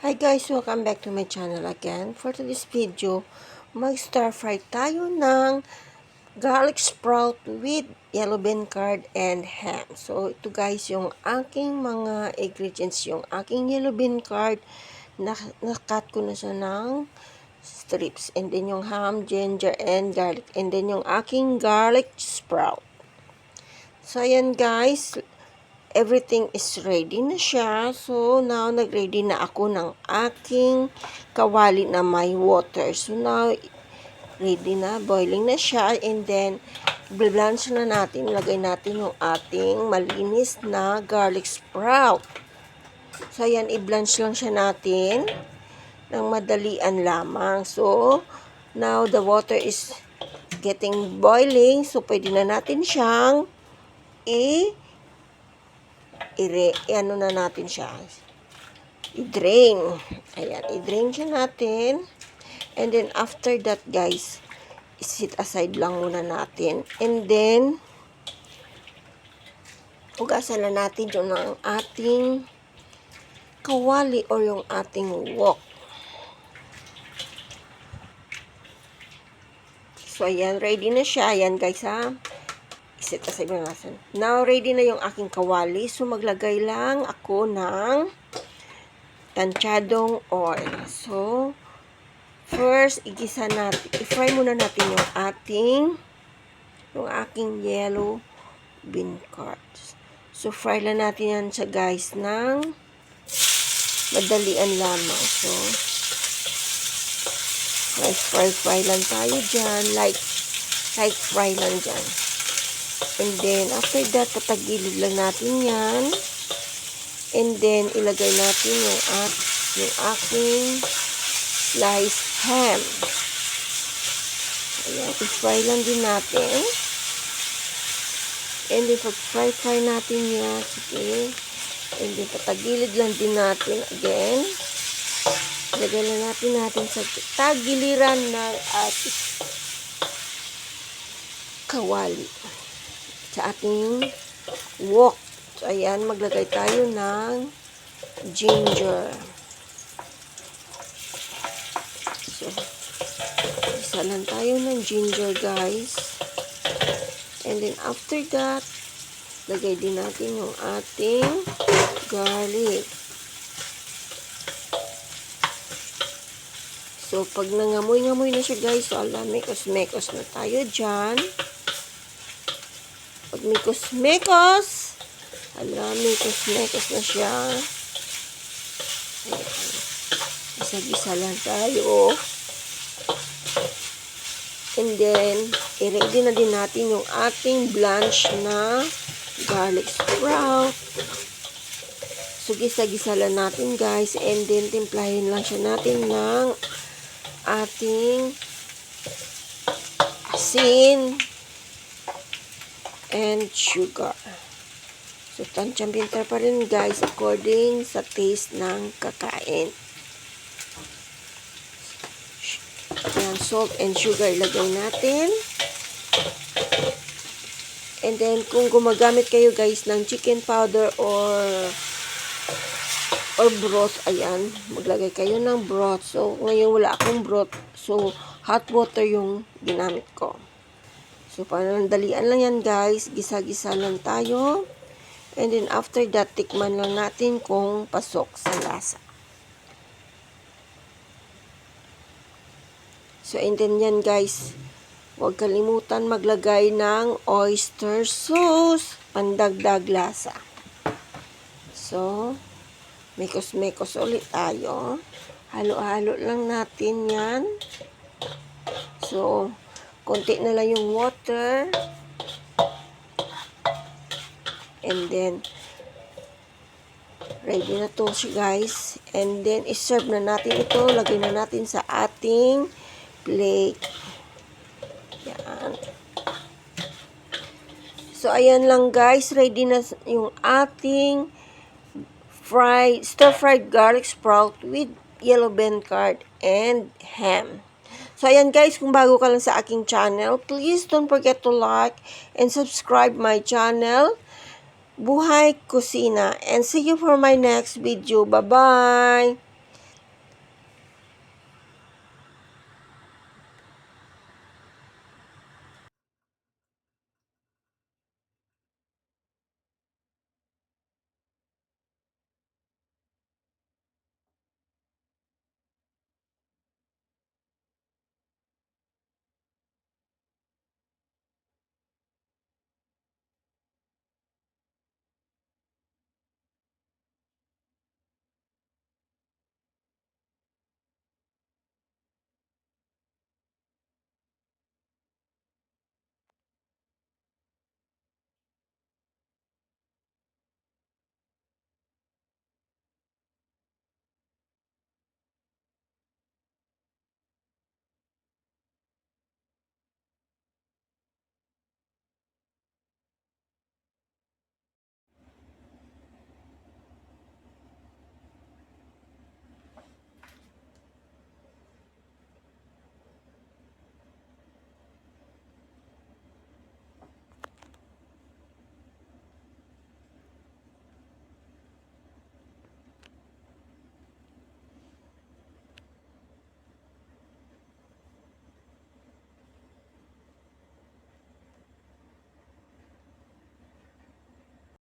Hi guys! Welcome back to my channel again. For today's video, mag-stir fry tayo ng garlic sprout with yellow bean curd and ham. So ito guys yung aking mga ingredients. Yung aking yellow bean curd, nakat ko na siya ng strips. And then yung ham, ginger, and garlic. And then yung aking garlic sprout. So ayan guys, everything is ready na siya. So, now, nag-ready na ako ng aking kawali na may water. So, now, ready na. Boiling na siya. And then, blanch na natin. Lagay natin yung ating malinis na garlic sprout. So, ayan, i-blanch lang siya natin ng madalian lamang. So, now, the water is getting boiling. So, pwede na natin siyang ano na natin siya, i-drain. Ayan, i-drain siya natin. And then, after that, guys, i-set aside lang muna natin. And then, hugasan na natin yung ng ating kawali or yung ating wok. So, ayan, ready na siya. Ayan, guys, ha. I-set aside na natin. Now, ready na yung aking kawali. So, maglagay lang ako ng tansyadong oil. So, first, igisa natin, i-fry muna natin yung aking yellow bean curds. So, fry lang natin yan siya guys ng madalian lamang. So, fry lang tayo dyan. Light fry lang dyan. And then, after that, patagilid lang natin yan. And then, ilagay natin yung aking sliced ham. Ayan, i-fry lang din natin. And then, pag-fry natin yan, sige. And then, patagilid lang din natin again. Ilagay lang natin sa tagiliran ng ating kawali. Sa ating wok. So, ayan, maglagay tayo ng ginger. So, isa lang tayo ng ginger, guys. And then, after that, lagay din natin yung ating garlic. So, pag nangamoy-ngamoy na siya, guys, so, ala, mekos-mekos na tayo dyan. Pag mekos-mekos, ala, mekos-mekos na siya. Ayan. Isa-gisa lang tayo. And then, i-ready na din natin yung ating blanch na garlic sprout. So, gisa-gisa lang natin, guys. And then, timplahin lang siya natin ng ating asin and sugar. So, tansyang pinter pa rin, guys, according sa taste ng kakain. Ayan, salt and sugar ilagay natin. And then, kung gumagamit kayo, guys, ng chicken powder or broth, ayan, maglagay kayo ng broth. So, ngayon wala akong broth. So, hot water yung ginamit ko. So, panandalian lang yan, guys. Gisa-gisa lang tayo. And then, after that, tikman lang natin kung pasok sa lasa. So, and then yan, guys. Huwag kalimutan maglagay ng oyster sauce. Pandagdag lasa. So, mekos-mekos ulit tayo. Halo-halo lang natin yan. So, konti na lang yung water. And then, ready na to siya, guys. And then, iserve na natin ito. Lagay na natin sa ating plate. Yan. So, ayan lang, guys. Ready na yung ating stir-fried garlic sprout with yellow bean curd and ham. So, ayan guys, kung bago ka lang sa aking channel, please don't forget to like and subscribe my channel, Buhay Kusina. And see you for my next video. Bye-bye!